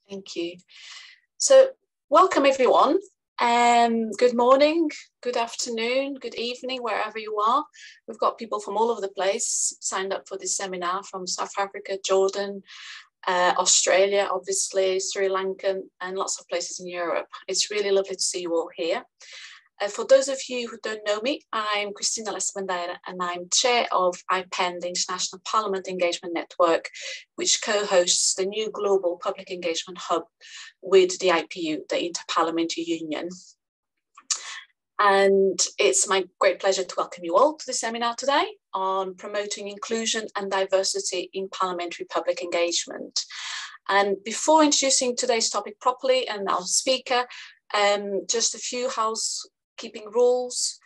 Thank you. So welcome everyone. Good morning, good afternoon, good evening, wherever you are. We've got people from all over the place signed up for this seminar, from South Africa, Jordan, Australia, obviously, Sri Lanka, and lots of places in Europe. It's really lovely to see you all here. For those of you who don't know me, I'm Cristina Lesbandeira, and I'm chair of IPEN, the International Parliament Engagement Network, which co-hosts the new Global Public Engagement Hub with the IPU, the Inter-Parliamentary Union. And it's my great pleasure to welcome you all to the seminar today on promoting inclusion and diversity in parliamentary public engagement. And before introducing today's topic properly and our speaker, just a few housekeeping rules.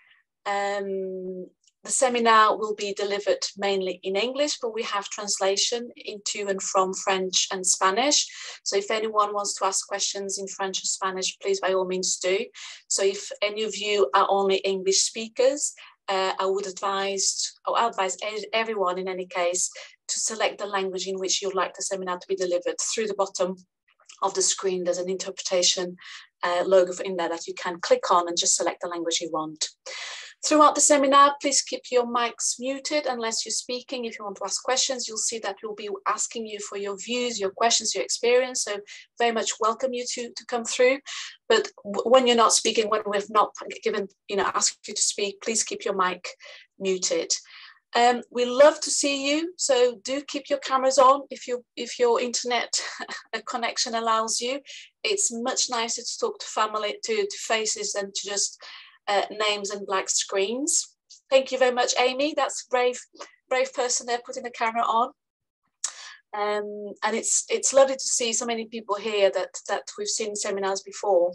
The seminar will be delivered mainly in English, but we have translation into and from French and Spanish. So if anyone wants to ask questions in French or Spanish, please by all means do. So if any of you are only English speakers, I'll advise everyone in any case to select the language in which you'd like the seminar to be delivered. Through the bottom of the screen, there's an interpretation logo in there that you can click on and just select the language you want. Throughout the seminar, please keep your mics muted unless you're speaking. If you want to ask questions, you'll see that we'll be asking you for your views, your questions, your experience. So very much welcome you to come through. But when you're not speaking, when we've not asked you to speak, please keep your mic muted. We love to see you, so do keep your cameras on if your internet connection allows you. It's much nicer to talk to family, to faces, than to just names and black screens. Thank you very much, Amy. That's a brave person there putting the camera on. And it's lovely to see so many people here that we've seen seminars before.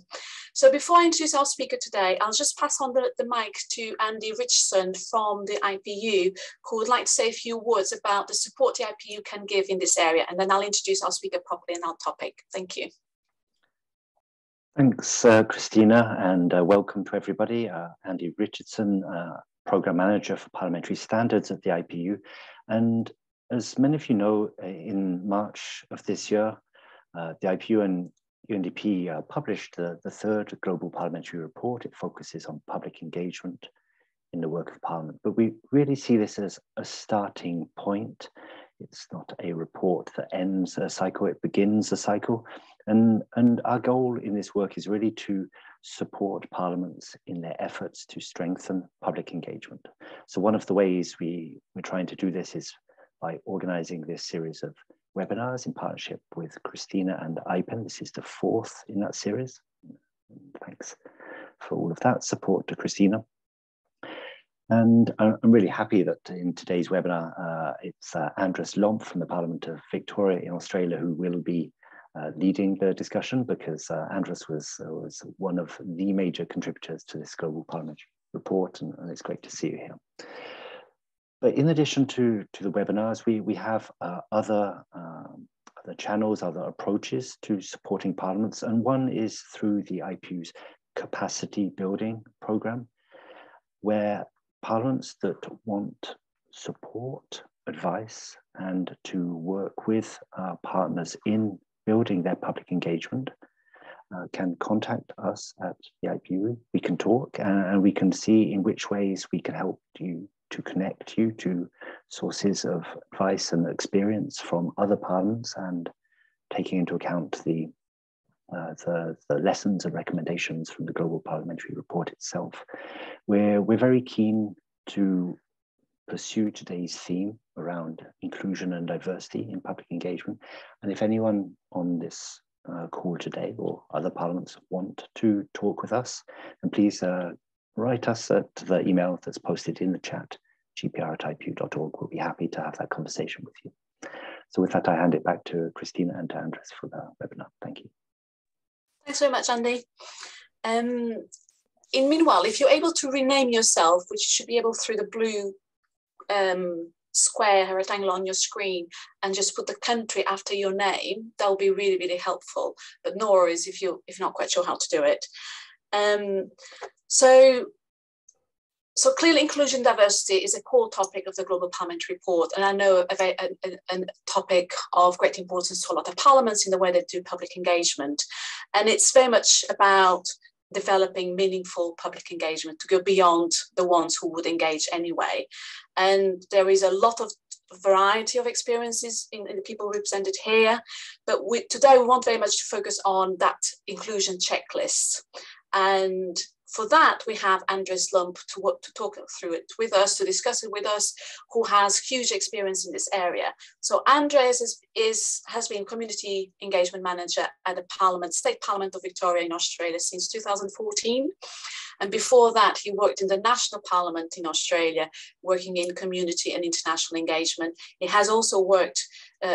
So before I introduce our speaker today, I'll just pass on the mic to Andy Richardson from the IPU, who would like to say a few words about the support the IPU can give in this area, and then I'll introduce our speaker properly and our topic. Thank you. Thanks, Christina, and welcome to everybody. Andy Richardson, Programme Manager for Parliamentary Standards at the IPU. And as many of you know, in March of this year, the IPU and UNDP published the third Global Parliamentary Report. It focuses on public engagement in the work of Parliament. But we really see this as a starting point. It's not a report that ends a cycle, it begins a cycle. And our goal in this work is really to support parliaments in their efforts to strengthen public engagement. So one of the ways we're trying to do this is by organizing this series of webinars in partnership with Christina and IPEN. This is the fourth in that series. Thanks for all of that support to Christina. And I'm really happy that in today's webinar, it's Andres Lomp from the Parliament of Victoria in Australia who will be leading the discussion, because Andres was one of the major contributors to this Global Parliamentary Report, and it's great to see you here. But in addition to the webinars, we have other channels, other approaches to supporting parliaments, and one is through the IPU's capacity building program, where parliaments that want support, advice, and to work with partners in building their public engagement can contact us at the IPU. We can talk and we can see in which ways we can help you, to connect you to sources of advice and experience from other parliaments, and taking into account the lessons and recommendations from the Global Parliamentary Report itself. We're very keen to pursue today's theme around inclusion and diversity in public engagement. And if anyone on this call today or other parliaments want to talk with us, then please write us at the email that's posted in the chat, gpr@ipu.org. We'll be happy to have that conversation with you. So with that, I hand it back to Christina and to Andres for the webinar. Thank you. Thanks very much, Andy. In meanwhile, if you're able to rename yourself, which you should be able through the blue square rectangle on your screen, and just put the country after your name, that will be really, really helpful. But no worries if you're not quite sure how to do it. So So clearly inclusion and diversity is a core topic of the Global Parliamentary Report, and I know a topic of great importance to a lot of parliaments in the way they do public engagement. And it's very much about developing meaningful public engagement to go beyond the ones who would engage anyway. And there is a lot of variety of experiences in the people represented here, but today we want very much to focus on that inclusion checklist. And for that, we have Andres Lomp to talk through it with us, to discuss it with us, who has huge experience in this area. So Andres has been community engagement manager at the State Parliament of Victoria in Australia since 2014. And before that, he worked in the National Parliament in Australia, working in community and international engagement. He has also worked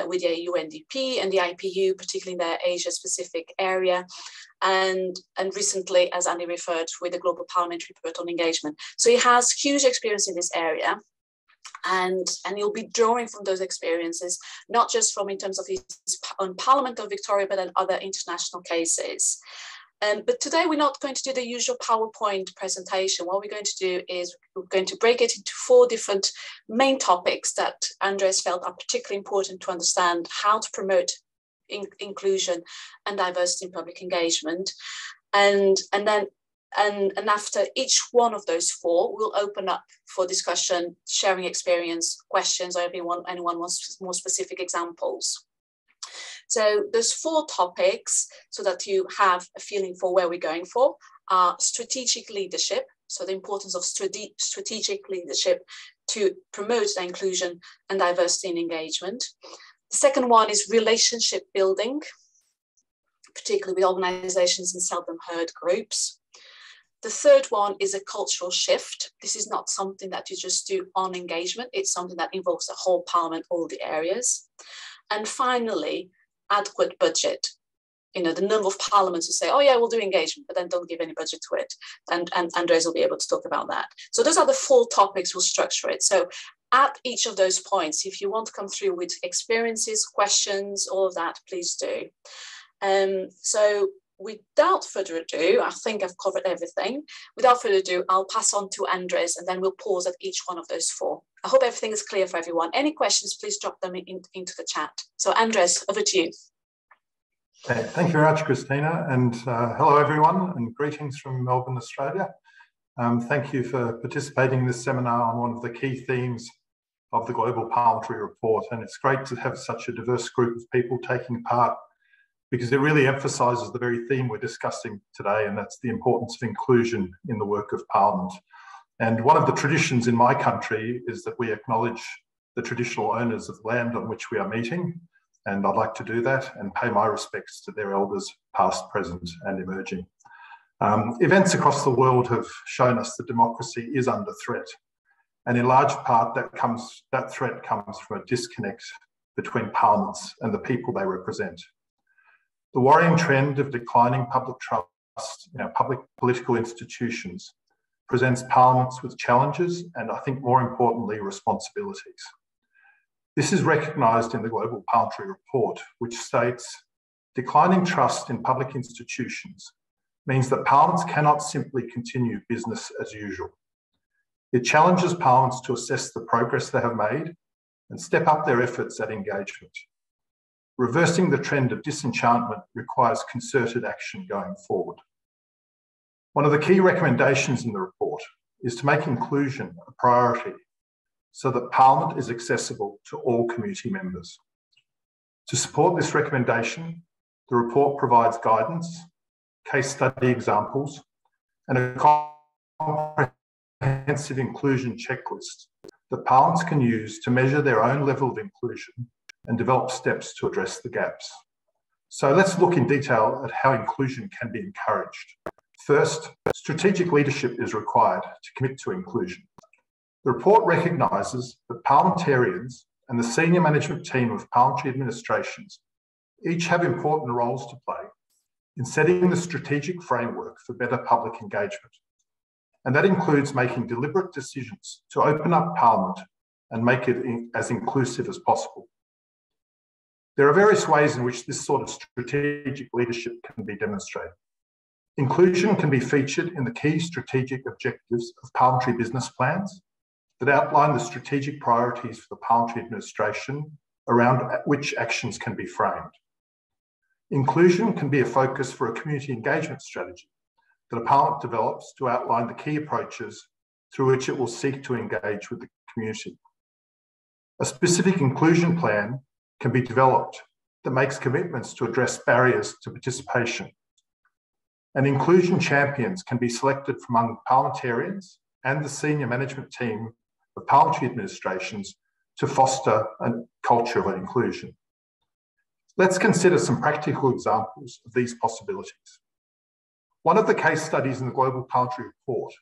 with the UNDP and the IPU, particularly in the Asia-Pacific area, and recently, as Andy referred, with the Global Parliamentary Report on engagement. So he has huge experience in this area, and he'll be drawing from those experiences, not just from in terms of his own Parliament of Victoria, but in other international cases. But today we're not going to do the usual PowerPoint presentation. What we're going to do is we're going to break it into 4 different main topics that Andres felt are particularly important to understand how to promote inclusion and diversity in public engagement. And after each one of those 4, we'll open up for discussion, sharing experience, questions, or anyone wants more specific examples. So there's 4 topics, so that you have a feeling for where we're going for, are strategic leadership, so the importance of strategic leadership to promote the inclusion and diversity in engagement. The second one is relationship building, particularly with organizations and seldom heard groups. The third one is a cultural shift. This is not something that you just do on engagement. It's something that involves the whole parliament, all the areas. And finally, adequate budget. You know, the number of parliaments who say, oh yeah, we'll do engagement, but then don't give any budget to it. And Andres will be able to talk about that. So those are the 4 topics we'll structure it. So at each of those points, if you want to come through with experiences, questions, all of that, please do. So without further ado, I think I've covered everything. Without further ado, I'll pass on to Andres, and then we'll pause at each one of those 4. I hope everything is clear for everyone. Any questions, please drop them into the chat. So Andres, over to you. Okay, thank you very much, Christina, and hello everyone, and greetings from Melbourne, Australia. Thank you for participating in this seminar on one of the key themes of the Global Parliamentary Report, and it's great to have such a diverse group of people taking part, because it really emphasises the very theme we're discussing today, and that's the importance of inclusion in the work of Parliament. And one of the traditions in my country is that we acknowledge the traditional owners of the land on which we are meeting, and I'd like to do that and pay my respects to their elders, past, present and emerging. Events across the world have shown us that democracy is under threat, and in large part that threat comes from a disconnect between parliaments and the people they represent. The worrying trend of declining public trust in our public political institutions presents parliaments with challenges and, I think more importantly, responsibilities. This is recognised in the Global Parliamentary Report, which states, declining trust in public institutions means that parliaments cannot simply continue business as usual. It challenges parliaments to assess the progress they have made and step up their efforts at engagement. Reversing the trend of disenchantment requires concerted action going forward. One of the key recommendations in the report is to make inclusion a priority so that Parliament is accessible to all community members. To support this recommendation, the report provides guidance, case study examples, and a comprehensive inclusion checklist that parliaments can use to measure their own level of inclusion and develop steps to address the gaps. So let's look in detail at how inclusion can be encouraged. First, strategic leadership is required to commit to inclusion. The report recognises that parliamentarians and the senior management team of parliamentary administrations each have important roles to play in setting the strategic framework for better public engagement. And that includes making deliberate decisions to open up Parliament and make it as inclusive as possible. There are various ways in which this sort of strategic leadership can be demonstrated. Inclusion can be featured in the key strategic objectives of parliamentary business plans that outline the strategic priorities for the parliamentary administration around which actions can be framed. Inclusion can be a focus for a community engagement strategy that a parliament develops to outline the key approaches through which it will seek to engage with the community. A specific inclusion plan can be developed that makes commitments to address barriers to participation. And inclusion champions can be selected from among parliamentarians and the senior management team of parliamentary administrations to foster a culture of inclusion. Let's consider some practical examples of these possibilities. One of the case studies in the Global Parliamentary Report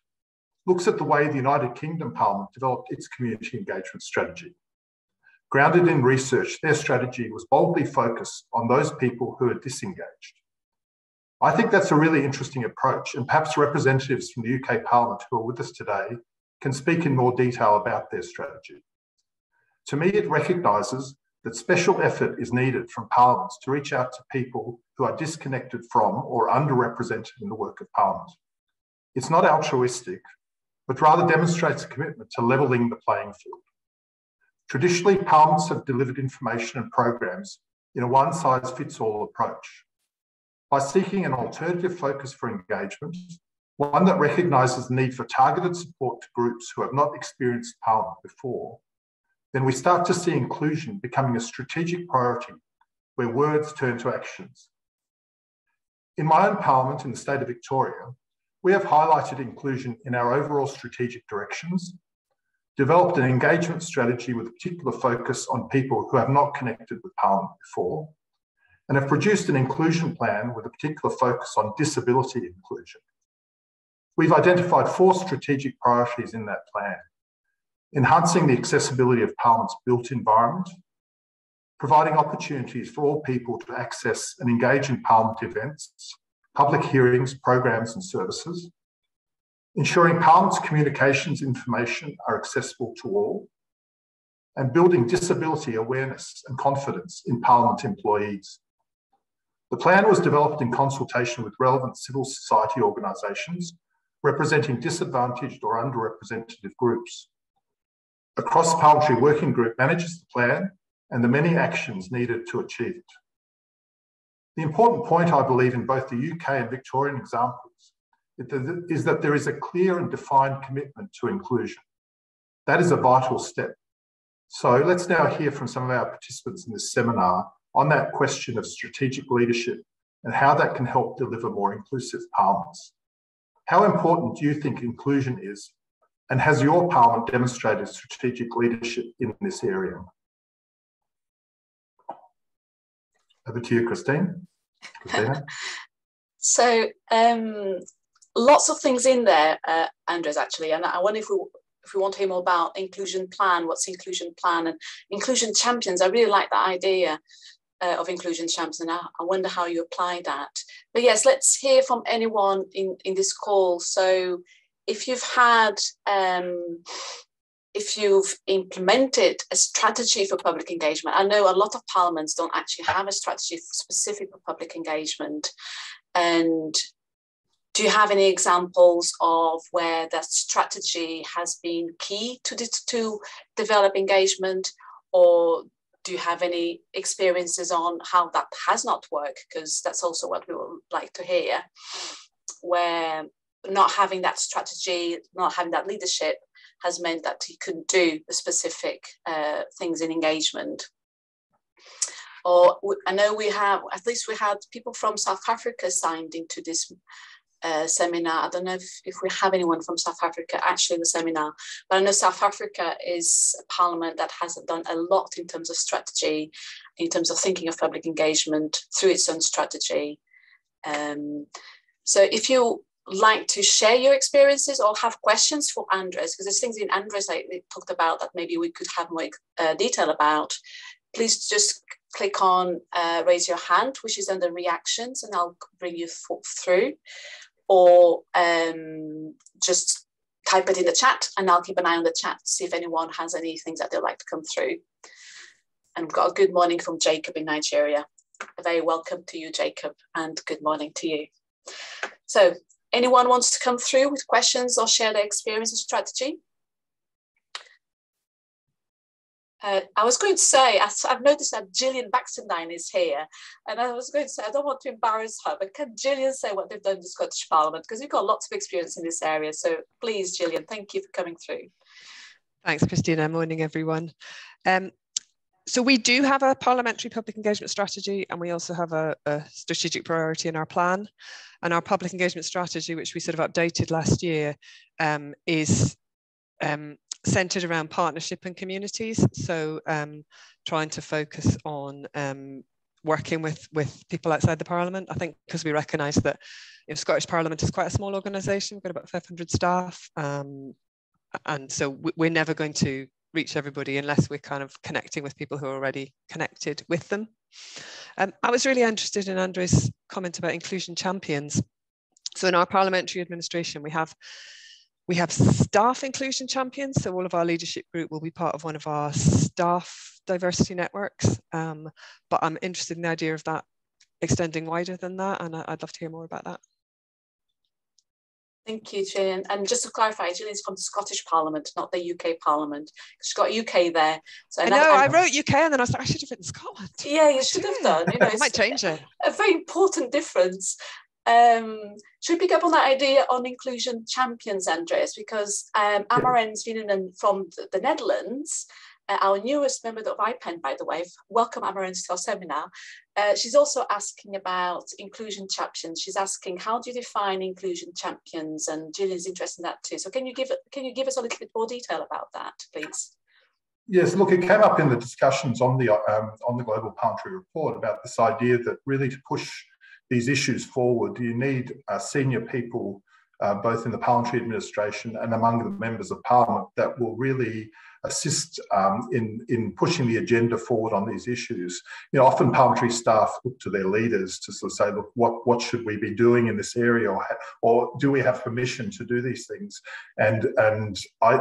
looks at the way the United Kingdom Parliament developed its community engagement strategy. Grounded in research, their strategy was boldly focused on those people who are disengaged. I think that's a really interesting approach, and perhaps representatives from the UK Parliament who are with us today can speak in more detail about their strategy. To me, it recognises that special effort is needed from parliaments to reach out to people who are disconnected from or underrepresented in the work of Parliament. It's not altruistic, but rather demonstrates a commitment to levelling the playing field. Traditionally, parliaments have delivered information and programs in a one-size-fits-all approach. By seeking an alternative focus for engagement, one that recognises the need for targeted support to groups who have not experienced Parliament before, then we start to see inclusion becoming a strategic priority where words turn to actions. In my own Parliament in the state of Victoria, we have highlighted inclusion in our overall strategic directions, developed an engagement strategy with a particular focus on people who have not connected with Parliament before, and have produced an inclusion plan with a particular focus on disability inclusion. We've identified 4 strategic priorities in that plan: enhancing the accessibility of Parliament's built environment, providing opportunities for all people to access and engage in Parliament events, public hearings, programs and services, ensuring Parliament's communications information are accessible to all, and building disability awareness and confidence in Parliament employees. The plan was developed in consultation with relevant civil society organisations representing disadvantaged or underrepresented groups. A cross-parliamentary working group manages the plan and the many actions needed to achieve it. The important point, I believe, in both the UK and Victorian examples is that there is a clear and defined commitment to inclusion. That is a vital step. So let's now hear from some of our participants in this seminar on that question of strategic leadership and how that can help deliver more inclusive parliaments. How important do you think inclusion is, and has your parliament demonstrated strategic leadership in this area? Over to you, Christina. So lots of things in there, Andres, actually, and I wonder if we want to hear more about inclusion plan, what's inclusion plan, and inclusion champions. I really like that idea of inclusion champions, and I wonder how you apply that. But yes, let's hear from anyone in this call. So if you've had, if you've implemented a strategy for public engagement, I know a lot of parliaments don't actually have a strategy specific for public engagement. And do you have any examples of where that strategy has been key to develop engagement, or do you have any experiences on how that has not worked? Because that's also what we would like to hear, where not having that strategy, not having that leadership has meant that you couldn't do the specific things in engagement. Or I know we have, at least we had people from South Africa signed into this seminar. I don't know if we have anyone from South Africa actually in the seminar, but I know South Africa is a parliament that has done a lot in terms of strategy, in terms of thinking of public engagement through its own strategy. So if you like to share your experiences or have questions for Andres, because there's things in Andres I talked about that maybe we could have more detail about, please just click on raise your hand, which is under reactions, and I'll bring you through, or just type it in the chat and I'll keep an eye on the chat to see if anyone has any things that they'd like to come through. And we've got a good morning from Jacob in Nigeria. A very welcome to you, Jacob, and good morning to you. So anyone wants to come through with questions or share their experience or strategy? I was going to say, I've noticed that Gillian Baxendine is here, and I was going to say, I don't want to embarrass her, but can Gillian say what they've done in the Scottish Parliament? Because you've got lots of experience in this area. So please, Gillian, thank you for coming through. Thanks, Christina. Morning, everyone. So we do have a parliamentary public engagement strategy, and we also have a strategic priority in our plan. And our public engagement strategy, which we sort of updated last year, is centred around partnership and communities. So trying to focus on working with people outside the Parliament. I think because we recognise that Scottish Parliament is quite a small organisation, we've got about 500 staff. And so we're never going to reach everybody unless we're kind of connecting with people who are already connected with them. I was really interested in Andre's comment about inclusion champions. So in our parliamentary administration, we have staff inclusion champions. So all of our leadership group will be part of one of our staff diversity networks. But I'm interested in the idea of that extending wider than that, and I'd love to hear more about that. Thank you, Gillian. And just to clarify, Gillian's from the Scottish Parliament, not the UK Parliament. She's got UK there. So I wrote UK and then I was like, I should have written Scotland. Yeah, you should have done. I might change it. A very important difference. Should we pick up on that idea on inclusion champions, Andreas? Because Amaren's been from the Netherlands, our newest member of IPEN, by the way. Welcome, Amaren, to our seminar. She's also asking about inclusion champions. She's asking, how do you define inclusion champions? And Gillian's interested in that too. So can you give us a little bit more detail about that, please? Yes, look, it came up in the discussions on the Global Parliamentary Report about this idea that really to push these issues forward, you need senior people, both in the parliamentary administration and among the members of Parliament, that will really assist in pushing the agenda forward on these issues. Often parliamentary staff look to their leaders to sort of say, look, what should we be doing in this area, or do we have permission to do these things? And I,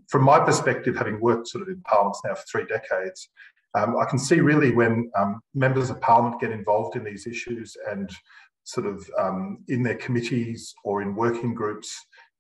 from my perspective, having worked sort of in parliaments now for 3 decades, I can see really when members of Parliament get involved in these issues and sort of in their committees or in working groups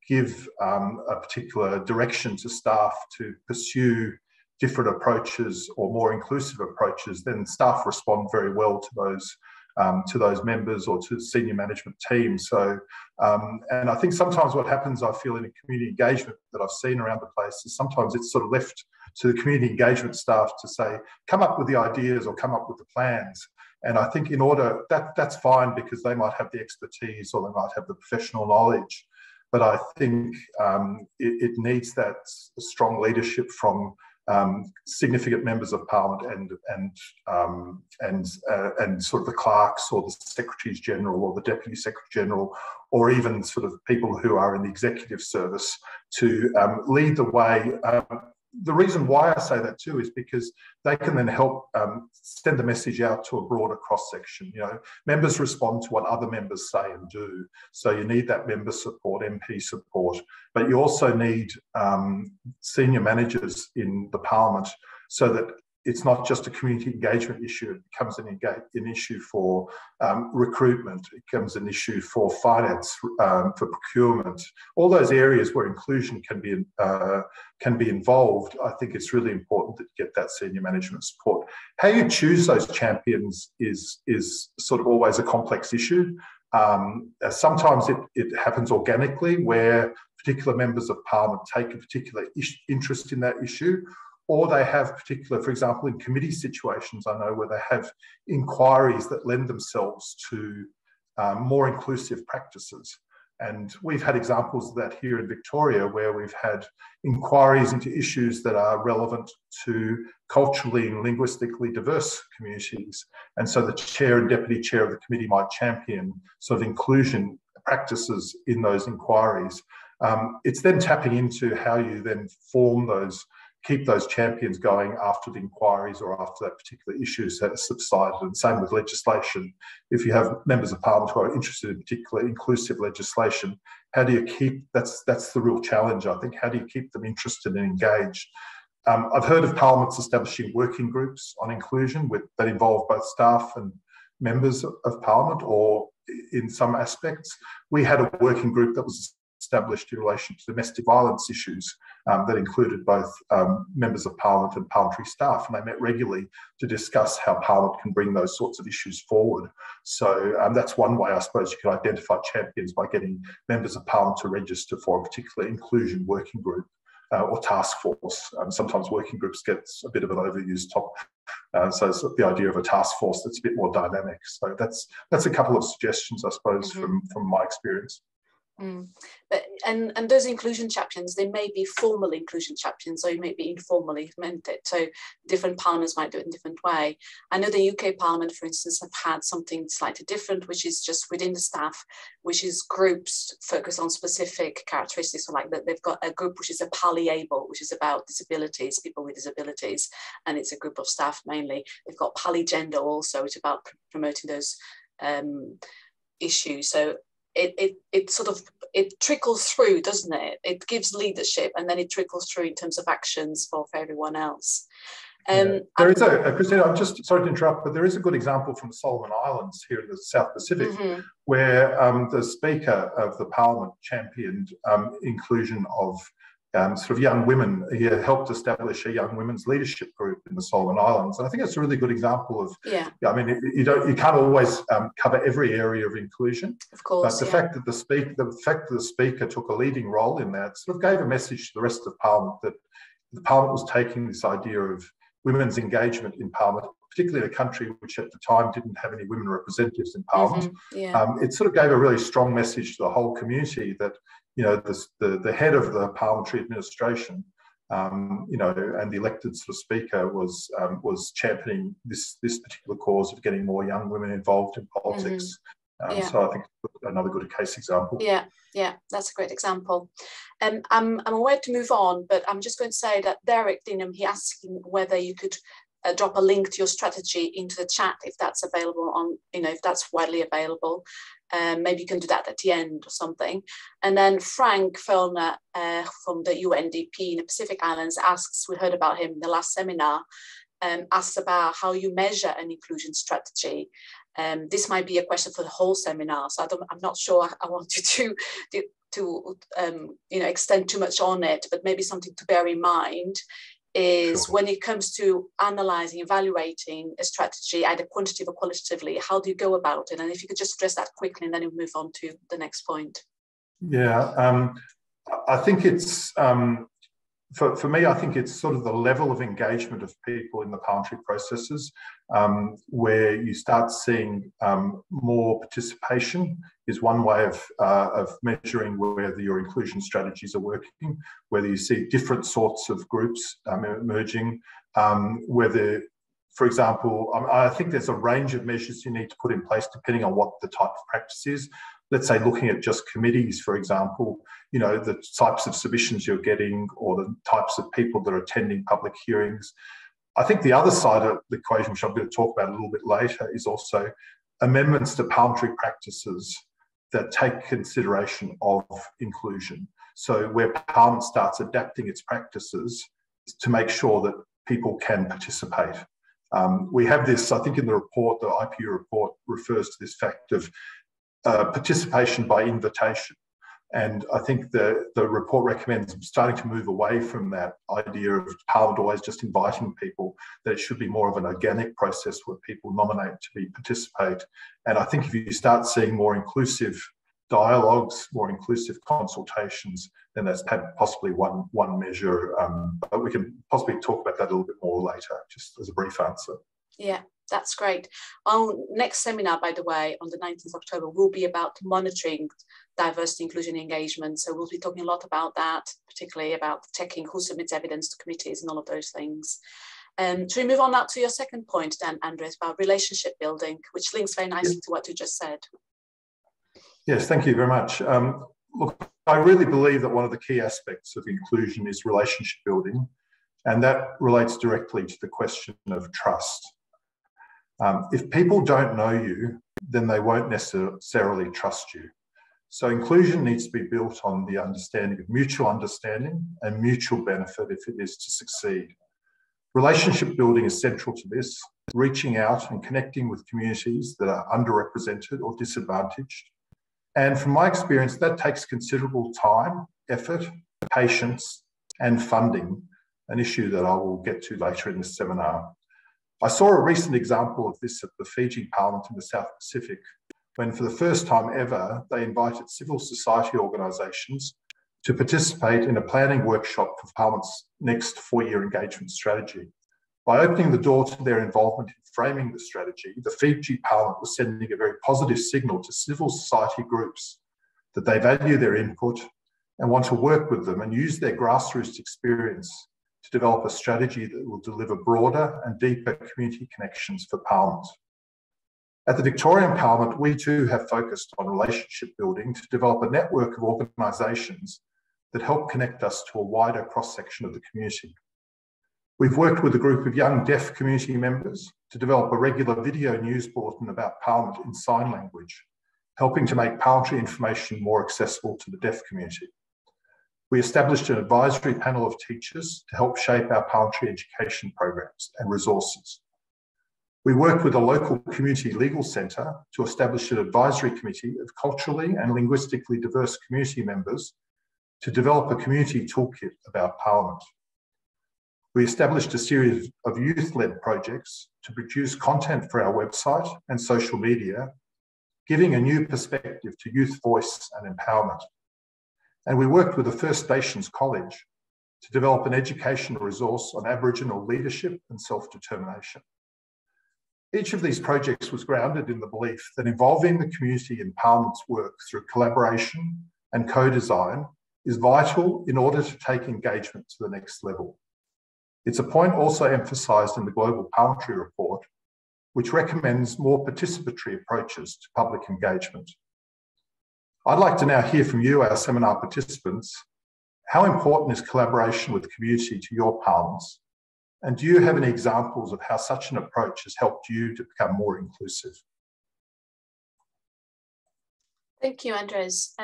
give a particular direction to staff to pursue different approaches or more inclusive approaches, then staff respond very well to those members or to senior management teams. So, and I think sometimes what happens, I feel, in a community engagement that I've seen around the place is sometimes it's sort of left to the community engagement staff to say, come up with the ideas or come up with the plans. And I think in order, that's fine because they might have the expertise or they might have the professional knowledge. But I think it needs that strong leadership from significant members of Parliament and sort of the clerks or the secretaries general or the deputy secretary general, or even sort of people who are in the executive service to lead the way. The reason why I say that too is because they can then help send the message out to a broader cross-section. Members respond to what other members say and do. So you need that member support, MP support, but you also need senior managers in the Parliament so that it's not just a community engagement issue, it becomes an issue for recruitment, it becomes an issue for finance, for procurement, all those areas where inclusion can be involved. I think it's really important that you get that senior management support. How you choose those champions is sort of always a complex issue. Sometimes it happens organically where particular members of Parliament take a particular interest in that issue, or they have particular, for example, in committee situations, I know where they have inquiries that lend themselves to more inclusive practices. And we've had examples of that here in Victoria, where we've had inquiries into issues that are relevant to culturally and linguistically diverse communities. And so the chair and deputy chair of the committee might champion sort of inclusion practices in those inquiries. It's then tapping into how you then form those, keep those champions going after the inquiries or after that particular issue has subsided. And same with legislation. If you have members of Parliament who are interested in particular inclusive legislation, how do you keep, that's the real challenge, I think. How do you keep them interested and engaged? I've heard of Parliaments establishing working groups on inclusion that involve both staff and members of Parliament, or in some aspects. We had a working group that was established in relation to domestic violence issues that included both members of Parliament and parliamentary staff, and they met regularly to discuss how Parliament can bring those sorts of issues forward. So that's one way, I suppose, you could identify champions, by getting members of Parliament to register for a particular inclusion working group or task force. Sometimes working groups get a bit of an overused topic. So it's the idea of a task force that's a bit more dynamic. So that's a couple of suggestions, I suppose, from my experience. But and those inclusion champions, they may be formal inclusion champions, or you may be informally implemented. So different parliaments might do it in a different way. I know the UK Parliament, for instance, have had something slightly different, which is just within the staff, which is groups focused on specific characteristics. So like that, they've got a group which is a Palliable, which is about disabilities, people with disabilities, and it's a group of staff mainly. They've got Palligender also, which is about promoting those issues. So it trickles through, doesn't it? It gives leadership, and then it trickles through in terms of actions for everyone else. There is Christina, I'm just sorry to interrupt, but there is a good example from the Solomon Islands here in the South Pacific, where the Speaker of the Parliament championed inclusion of sort of young women. He helped establish a young women's leadership group in the Solomon Islands, and I think it's a really good example of. I mean, you can't always cover every area of inclusion. Of course, but the fact that the speaker took a leading role in that sort of gave a message to the rest of Parliament that the Parliament was taking this idea of women's engagement in Parliament, particularly in a country which at the time didn't have any women representatives in Parliament. It sort of gave a really strong message to the whole community that, you know, the head of the parliamentary administration, you know, and the elected sort of speaker was championing this particular cause of getting more young women involved in politics. So I think another good case example. Yeah, that's a great example. I'm aware to move on, but I'm just going to say that Derek Dinham, he asked whether you could drop a link to your strategy into the chat if that's available on, you know, if that's widely available. Maybe you can do that at the end or something. And then Frank Fellner from the UNDP in the Pacific Islands asks, we heard about him in the last seminar, asks about how you measure an inclusion strategy. This might be a question for the whole seminar, so I'm not sure I want you to you know, extend too much on it, but maybe something to bear in mind is when it comes to analysing, evaluating a strategy, either quantitative or qualitatively, how do you go about it? And if you could just address that quickly, and then we'll move on to the next point. Yeah, I think it's, for me, I think it's sort of the level of engagement of people in the parliamentary processes where you start seeing more participation is one way of measuring whether your inclusion strategies are working, whether you see different sorts of groups emerging, whether, for example, I think there's a range of measures you need to put in place depending on what the type of practice is. Let's say looking at just committees, for example, you know, the types of submissions you're getting or the types of people that are attending public hearings. I think the other side of the equation, which I'm going to talk about a little bit later, is also amendments to parliamentary practices that take consideration of inclusion. So where Parliament starts adapting its practices to make sure that people can participate. We have this, I think in the report, the IPU report refers to this fact of participation by invitation. And I think the report recommends starting to move away from that idea of Parliament always just inviting people, that it should be more of an organic process where people nominate to participate. And I think if you start seeing more inclusive dialogues, more inclusive consultations, then that's possibly one measure. But we can possibly talk about that a little bit more later, just as a brief answer. Yeah, that's great. Our next seminar, by the way, on the 19th of October, will be about monitoring diversity, inclusion, engagement. So we'll be talking a lot about that, particularly about checking who submits evidence to committees and all of those things. Should we move on now to your second point then, Andres, about relationship building, which links very nicely to what you just said. Yes, thank you very much. Look, I really believe that one of the key aspects of inclusion is relationship building, and that relates directly to the question of trust. If people don't know you, then they won't necessarily trust you. So inclusion needs to be built on the understanding of mutual understanding and mutual benefit if it is to succeed. Relationship building is central to this, reaching out and connecting with communities that are underrepresented or disadvantaged. And from my experience, that takes considerable time, effort, patience, and funding, an issue that I will get to later in this seminar. I saw a recent example of this at the Fiji Parliament in the South Pacific, when for the first time ever, they invited civil society organisations to participate in a planning workshop for Parliament's next 4-year engagement strategy. By opening the door to their involvement in framing the strategy, the Fiji Parliament was sending a very positive signal to civil society groups that they value their input and want to work with them and use their grassroots experience to develop a strategy that will deliver broader and deeper community connections for Parliament. At the Victorian Parliament, we too have focused on relationship building to develop a network of organisations that help connect us to a wider cross-section of the community. We've worked with a group of young deaf community members to develop a regular video news bulletin about Parliament in sign language, helping to make parliamentary information more accessible to the deaf community. We established an advisory panel of teachers to help shape our parliamentary education programs and resources. We worked with a local community legal centre to establish an advisory committee of culturally and linguistically diverse community members to develop a community toolkit about Parliament. We established a series of youth-led projects to produce content for our website and social media, giving a new perspective to youth voice and empowerment. And we worked with the First Nations College to develop an educational resource on Aboriginal leadership and self-determination. Each of these projects was grounded in the belief that involving the community in Parliament's work through collaboration and co-design is vital in order to take engagement to the next level. It's a point also emphasised in the Global Parliamentary Report, which recommends more participatory approaches to public engagement. I'd like to now hear from you, our seminar participants. How important is collaboration with the community to your parliaments? And do you have any examples of how such an approach has helped you to become more inclusive? Thank you, Andres.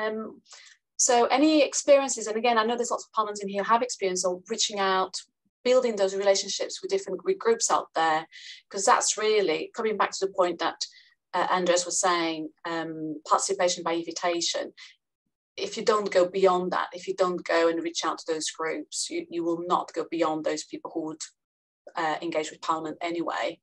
So any experiences, and again, I know there's lots of parliaments in here who have experience of reaching out, building those relationships with different groups out there, because that's really coming back to the point that Andres was saying, participation by invitation. If you don't go beyond that, if you don't go and reach out to those groups, you will not go beyond those people who would engage with Parliament anyway.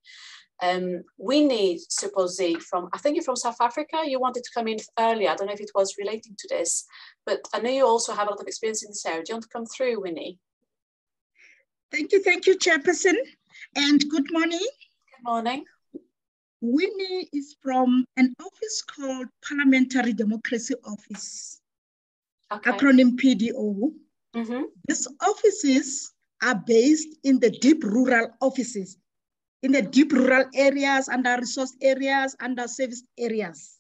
We need Suposi from, I think you're from South Africa. You wanted to come in earlier. I don't know if it was relating to this, but I know you also have a lot of experience in this area. Do you want to come through, Winnie? Thank you, Chairperson, and good morning. Good morning. Winnie is from an office called Parliamentary Democracy Office, okay. Acronym PDO. Mm-hmm. These offices are based in the deep rural offices, in the deep rural areas, under-resourced areas, under-serviced areas.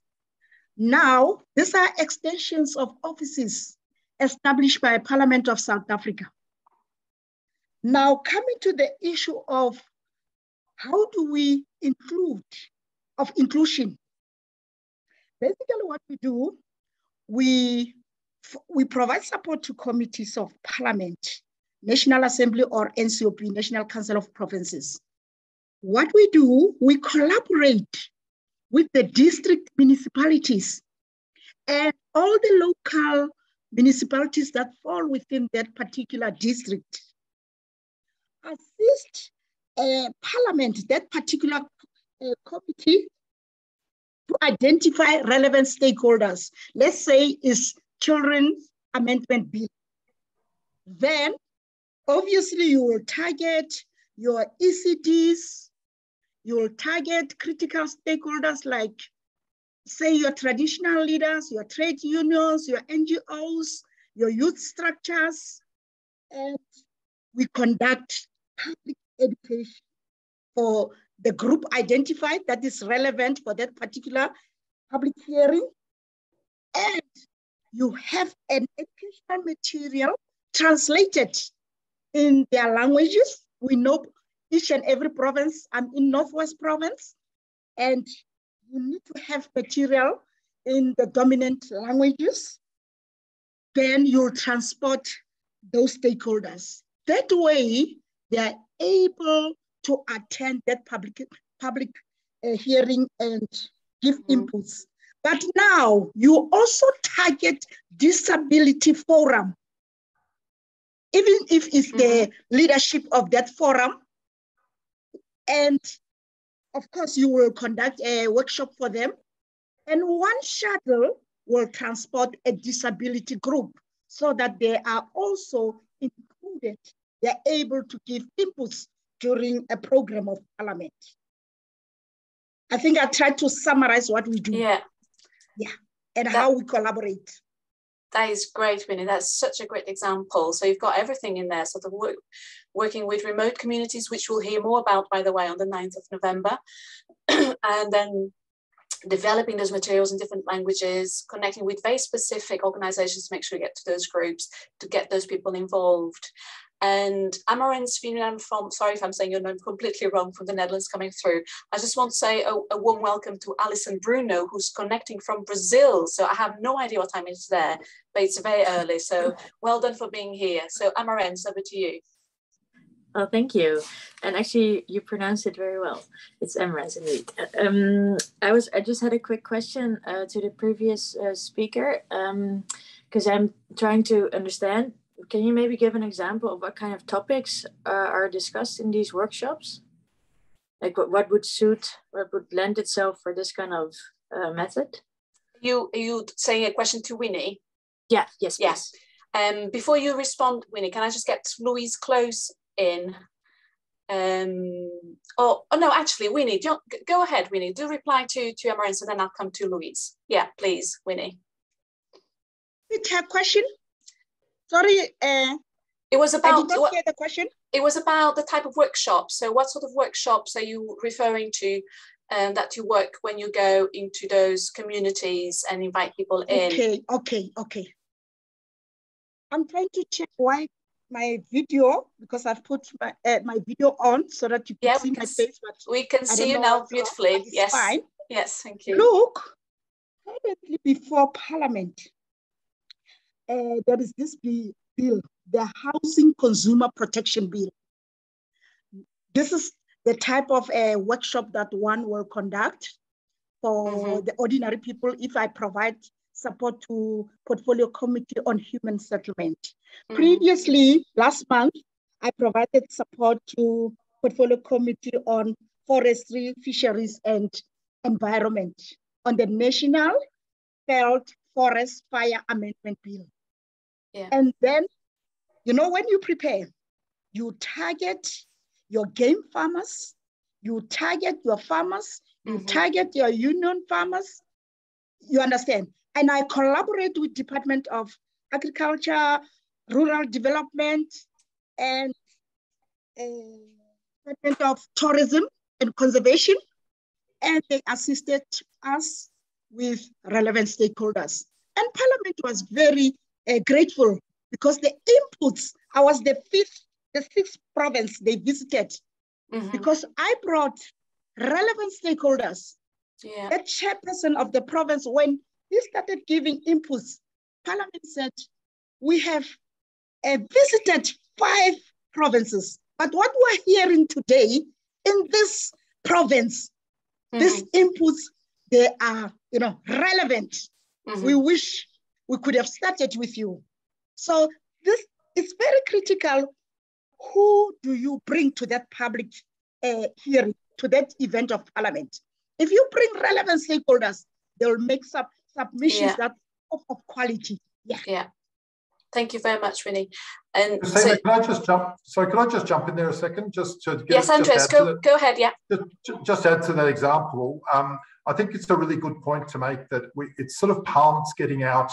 Now, these are extensions of offices established by Parliament of South Africa. Now, coming to the issue of how do we inclusion? Basically what we do, we provide support to committees of Parliament, National Assembly or NCOP, National Council of Provinces. What we do, we collaborate with the district municipalities and all the local municipalities that fall within that particular district. Assist Parliament, that particular committee, to identify relevant stakeholders. Let's say it's Children's Amendment Bill. Then, obviously, you will target your ECDs, you will target critical stakeholders like, say, your traditional leaders, your trade unions, your NGOs, your youth structures, and we conduct public education for the group identified that is relevant for that particular public hearing. And you have an educational material translated in their languages. We know each and every province. I'm in Northwest Province, and you need to have material in the dominant languages. Then you'll transport those stakeholders. That way, they're able to attend that public public hearing and give inputs. But now you also target disability forum. Even if it's the leadership of that forum. And of course, you will conduct a workshop for them. And one shuttle will transport a disability group so that they are also included. They're able to give inputs during a program of Parliament. I think I tried to summarize what we do. Yeah. Yeah, and how we collaborate. That is great, Winnie. That's such a great example. So you've got everything in there. So the working with remote communities, which we'll hear more about, by the way, on the 9th of November. And then developing those materials in different languages, connecting with very specific organizations to make sure we get to those groups, to get those people involved. And Amarens Finan from, sorry if I'm saying your name completely wrong, from the Netherlands coming through. I just want to say a warm welcome to Alison Bruno, who's connecting from Brazil. So I have no idea what time it is there, but it's very early. So well done for being here. So Amarens, over to you. Oh, thank you. And actually, you pronounced it very well. It's Amarens indeed. I just had a quick question to the previous speaker, because I'm trying to understand. Can you maybe give an example of what kind of topics are discussed in these workshops? Like what would lend itself for this kind of method? Are you saying a question to Winnie? Yeah, yes, yes. Before you respond, Winnie, can I just get Louise Close in? Oh no, actually, Winnie, go ahead, Winnie. Do reply to Amarens, and then I'll come to Louise. Yeah, please, Winnie. It's her question. Sorry, it was about. I did not hear the question. It was about the type of workshops. So, what sort of workshops are you referring to that you work when you go into those communities and invite people in? Okay. I'm trying to check why my video, because I've put my video on so that you can see my face. But we can see you now beautifully. Yes. Fine. Yes, thank you. Look, currently before Parliament, there is this bill, the Housing Consumer Protection Bill. This is the type of workshop that one will conduct for the ordinary people if I provide support to Portfolio Committee on Human Settlement. Previously, last month, I provided support to Portfolio Committee on Forestry, Fisheries and Environment on the National Felt Forest Fire Amendment Bill. Yeah. And then, you know, when you prepare, you target your game farmers, you target your farmers, you target your union farmers, you understand? And I collaborate with Department of Agriculture, Rural Development, and Department of Tourism and Conservation, and they assisted us with relevant stakeholders. And Parliament was very grateful because the inputs, I was the sixth province they visited because I brought relevant stakeholders. Yeah. The chairperson of the province, when he started giving inputs, Parliament said, we have visited 5 provinces, but what we're hearing today in this province, these inputs, they are, you know, relevant. We wish we could have started with you. So this is very critical. Who do you bring to that public hearing, to that event of Parliament? If you bring relevant stakeholders, they will make submissions that of quality. Yeah. Thank you very much, Winnie. And Christina, can I just jump in there a second? Just to get yes, Andres, go ahead. Yeah. Just add to that example. I think it's a really good point to make that it's sort of Parliament's getting out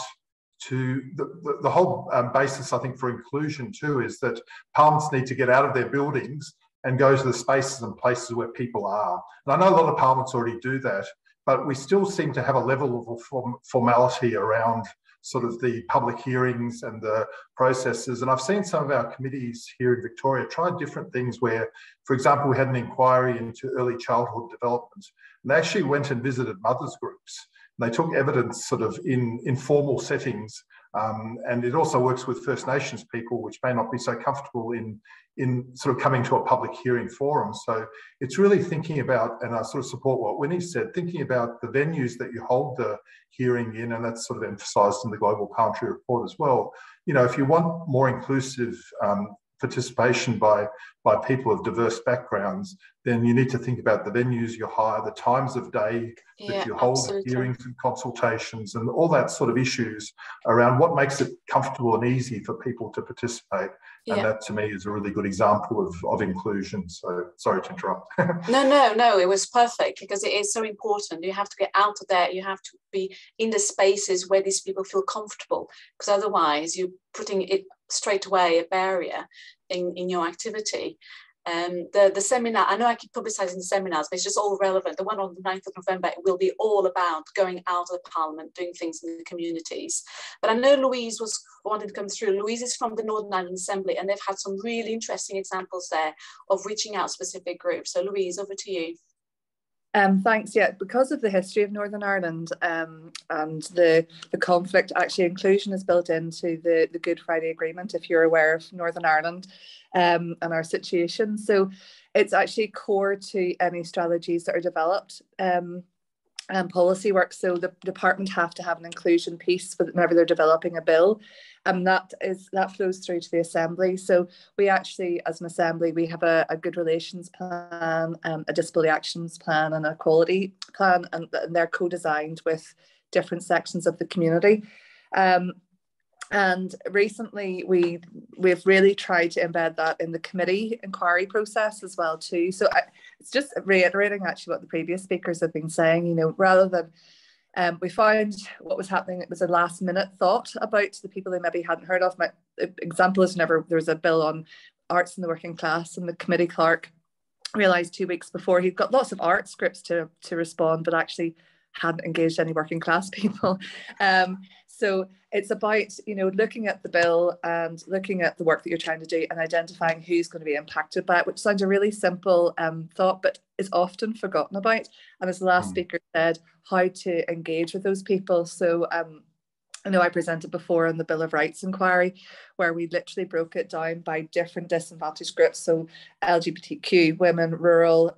to the whole basis, I think, for inclusion too, is that Parliaments need to get out of their buildings and go to the spaces and places where people are. And I know a lot of Parliaments already do that, but we still seem to have a level of formality around sort of the public hearings and the processes. And I've seen some of our committees here in Victoria try different things where, for example, we had an inquiry into early childhood development, and they actually went and visited mothers groups. And they took evidence sort of in informal settings And it also works with First Nations people, which may not be so comfortable in sort of coming to a public hearing forum. So it's really thinking about, and I sort of support what Winnie said, thinking about the venues that you hold the hearing in, and that's sort of emphasised in the Global Parliamentary Report as well. You know, if you want more inclusive participation by people of diverse backgrounds, then you need to think about the venues you hire, the times of day that you hold hearings and consultations, and all that sort of issues around what makes it comfortable and easy for people to participate. And that to me is a really good example of inclusion. So sorry to interrupt. No, it was perfect, because it is so important. You have to get out of there. You have to be in the spaces where these people feel comfortable, because otherwise you're putting it straight away a barrier in your activity. The seminar, I know I keep publicising the seminars, but it's just all relevant. The one on the 9th of November will be all about going out of the Parliament, doing things in the communities. But I know Louise was wanting to come through. Louise is from the Northern Ireland Assembly, and they've had some really interesting examples there of reaching out specific groups. So Louise, over to you. Thanks. Yeah, because of the history of Northern Ireland and the conflict, actually inclusion is built into the Good Friday Agreement, if you're aware of Northern Ireland and our situation. So it's actually core to any strategies that are developed and policy work. So the department have to have an inclusion piece whenever they're developing a bill, and that flows through to the Assembly. So we actually, as an Assembly, we have a good relations plan, a disability actions plan, and an equality plan, and they're co-designed with different sections of the community. And recently we've really tried to embed that in the committee inquiry process as well too. So it's just reiterating actually what the previous speakers have been saying, you know, rather than we found what was happening, it was a last minute thought about the people they maybe hadn't heard of. My example is whenever there was a bill on arts in the working class, and the committee clerk realised 2 weeks before he'd got lots of art scripts to respond, but actually hadn't engaged any working class people. So it's about, you know, looking at the bill and looking at the work that you're trying to do and identifying who's going to be impacted by it, which sounds a really simple thought, but is often forgotten about. And as the last speaker said, how to engage with those people. So I know I presented before on the Bill of Rights inquiry, where we literally broke it down by different disadvantaged groups. So LGBTQ, women, rural,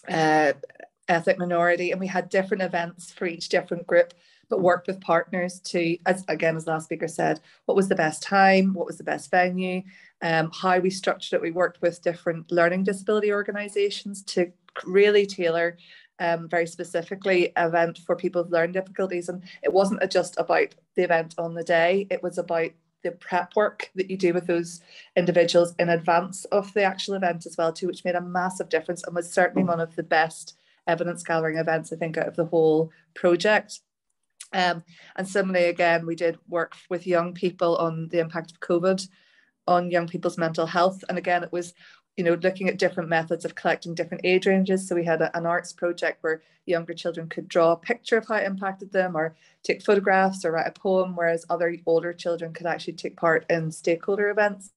ethnic minority, and we had different events for each different group, but worked with partners to, as the last speaker said, what was the best time, what was the best venue, how we structured it. We worked with different learning disability organisations to really tailor very specifically event for people with learning difficulties. And it wasn't just about the event on the day, it was about the prep work that you do with those individuals in advance of the actual event as well too, which made a massive difference and was certainly one of the best evidence gathering events, I think, out of the whole project. And similarly, again, we did work with young people on the impact of COVID on young people's mental health. And again, it was, you know, looking at different methods of collecting different age ranges. So we had an arts project where younger children could draw a picture of how it impacted them, or take photographs or write a poem, whereas other older children could actually take part in stakeholder events.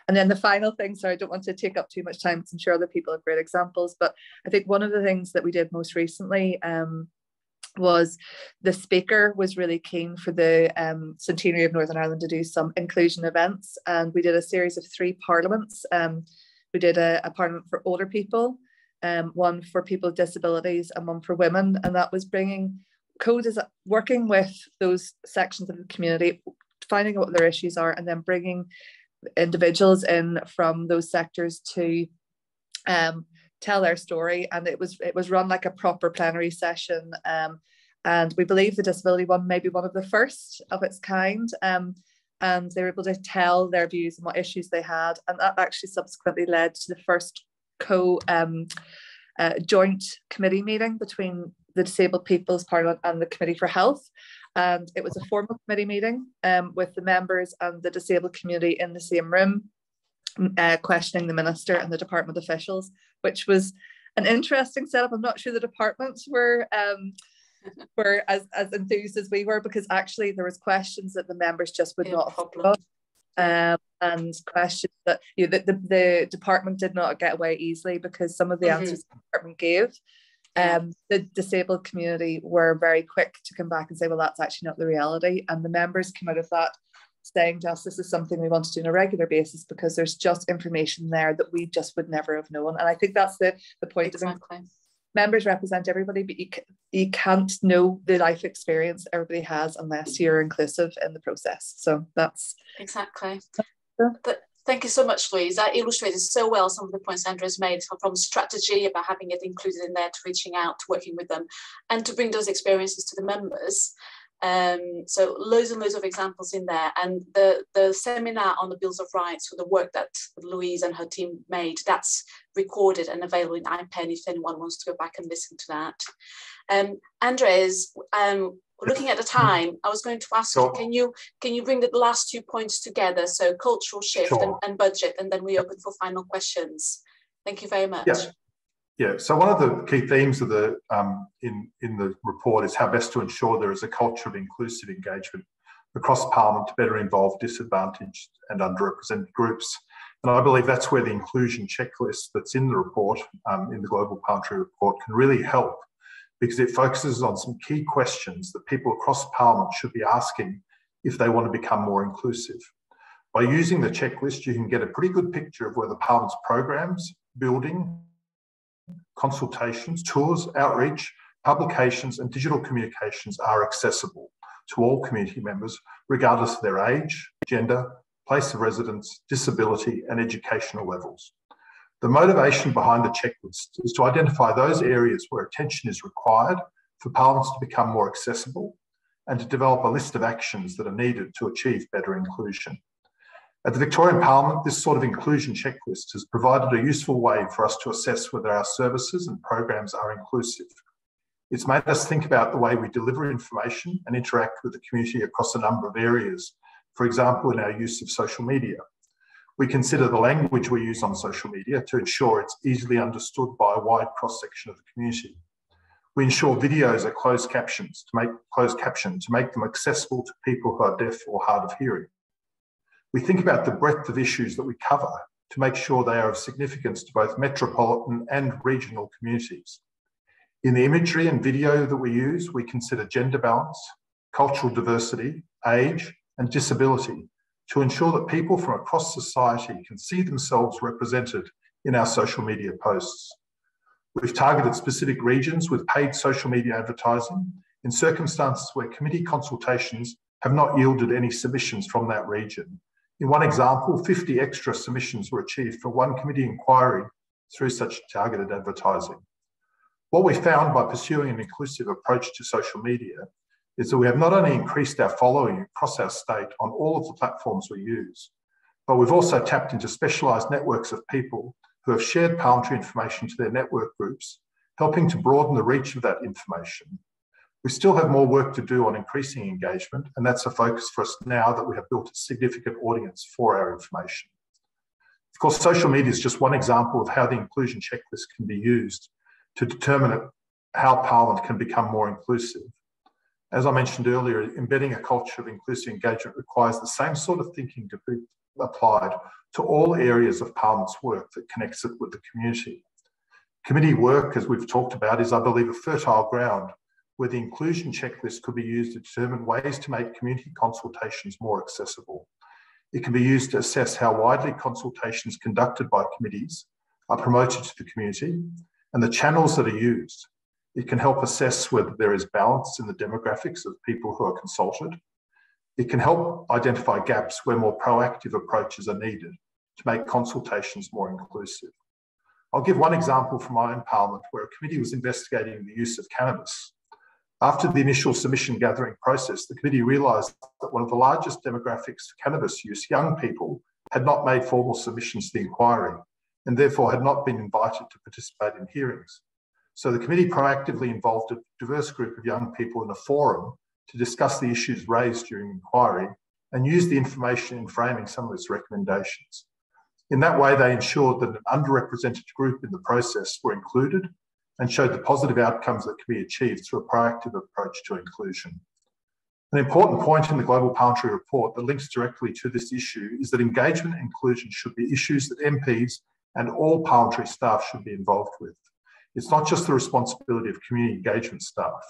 And then the final thing, sorry, I don't want to take up too much time because I'm sure other people have great examples, but I think one of the things that we did most recently was the speaker was really keen for the centenary of Northern Ireland to do some inclusion events, and we did a series of 3 parliaments. We did a parliament for older people, one for people with disabilities, and one for women, and that was bringing working with those sections of the community, finding out what their issues are, and then bringing individuals in from those sectors to tell their story. And it was run like a proper plenary session, and we believe the disability one may be one of the first of its kind, and they were able to tell their views and what issues they had, and that actually subsequently led to the first joint committee meeting between the Disabled People's Parliament and the Committee for Health. And it was a formal committee meeting with the members and the disabled community in the same room, questioning the minister and the department officials, which was an interesting setup. I'm not sure the departments were as enthused as we were, because actually there was questions that the members just would not have, and questions that, you know, the department did not get away easily, because some of the answers the department gave The disabled community were very quick to come back and say, well, that's actually not the reality. And the members came out of that saying just, this is something we want to do on a regular basis because there's just information there that we just would never have known. And I think that's the point. Exactly. Of members represent everybody, but you can't know the life experience everybody has unless you're inclusive in the process. So that's... Exactly. Thank you so much, Louise. That illustrated so well some of the points Andrea's made, from strategy about having it included in there, to reaching out, to working with them, and to bring those experiences to the members. So loads and loads of examples in there. And the seminar on the Bills of Rights, for the work that Louise and her team made, that's recorded and available in iPen if anyone wants to go back and listen to that. Andres, looking at the time, I was going to ask you, can you bring the last 2 points together? So cultural shift and budget, and then we open for final questions. Thank you very much. Yeah. So one of the key themes of the in the report is how best to ensure there is a culture of inclusive engagement across Parliament to better involve disadvantaged and underrepresented groups. And I believe that's where the inclusion checklist that's in the report, in the Global Parliamentary Report, can really help, because it focuses on some key questions that people across Parliament should be asking if they want to become more inclusive. By using the checklist, you can get a pretty good picture of whether Parliament's programs, building, consultations, tours, outreach, publications and digital communications are accessible to all community members, regardless of their age, gender, place of residence, disability and educational levels. The motivation behind the checklist is to identify those areas where attention is required for Parliaments to become more accessible, and to develop a list of actions that are needed to achieve better inclusion. At the Victorian Parliament, this sort of inclusion checklist has provided a useful way for us to assess whether our services and programs are inclusive. It's made us think about the way we deliver information and interact with the community across a number of areas, for example, in our use of social media. We consider the language we use on social media to ensure it's easily understood by a wide cross-section of the community. We ensure videos are closed captioned to make them accessible to people who are deaf or hard of hearing. We think about the breadth of issues that we cover to make sure they are of significance to both metropolitan and regional communities. In the imagery and video that we use, we consider gender balance, cultural diversity, age, and disability to ensure that people from across society can see themselves represented in our social media posts. We've targeted specific regions with paid social media advertising in circumstances where committee consultations have not yielded any submissions from that region. In one example, 50 extra submissions were achieved for one committee inquiry through such targeted advertising. What we found by pursuing an inclusive approach to social media is that we have not only increased our following across our state on all of the platforms we use, but we've also tapped into specialised networks of people who have shared parliamentary information to their network groups, helping to broaden the reach of that information. We still have more work to do on increasing engagement, and that's a focus for us now that we have built a significant audience for our information. Of course, social media is just one example of how the inclusion checklist can be used to determine how Parliament can become more inclusive. As I mentioned earlier, embedding a culture of inclusive engagement requires the same sort of thinking to be applied to all areas of Parliament's work that connects it with the community. Committee work, as we've talked about, is, I believe, a fertile ground where the inclusion checklist could be used to determine ways to make community consultations more accessible. It can be used to assess how widely consultations conducted by committees are promoted to the community and the channels that are used. It can help assess whether there is balance in the demographics of people who are consulted. It can help identify gaps where more proactive approaches are needed to make consultations more inclusive. I'll give one example from my own Parliament where a committee was investigating the use of cannabis. After the initial submission gathering process, the committee realised that one of the largest demographics for cannabis use, young people, had not made formal submissions to the inquiry and therefore had not been invited to participate in hearings. So the committee proactively involved a diverse group of young people in a forum to discuss the issues raised during the inquiry and use the information in framing some of its recommendations. In that way, they ensured that an underrepresented group in the process were included and showed the positive outcomes that can be achieved through a proactive approach to inclusion. An important point in the Global Parliamentary Report that links directly to this issue is that engagement and inclusion should be issues that MPs and all parliamentary staff should be involved with. It's not just the responsibility of community engagement staff.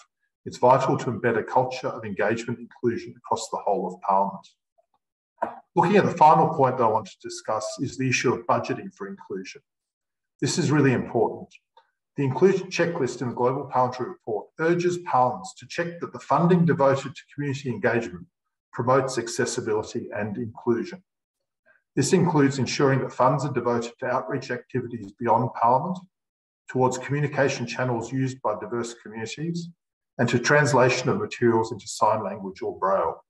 It's vital to embed a culture of engagement and inclusion across the whole of Parliament. Looking at the final point that I want to discuss is the issue of budgeting for inclusion. This is really important. The inclusion checklist in the Global Parliamentary Report urges parliaments to check that the funding devoted to community engagement promotes accessibility and inclusion. This includes ensuring that funds are devoted to outreach activities beyond Parliament, towards communication channels used by diverse communities, and to translation of materials into sign language or Braille.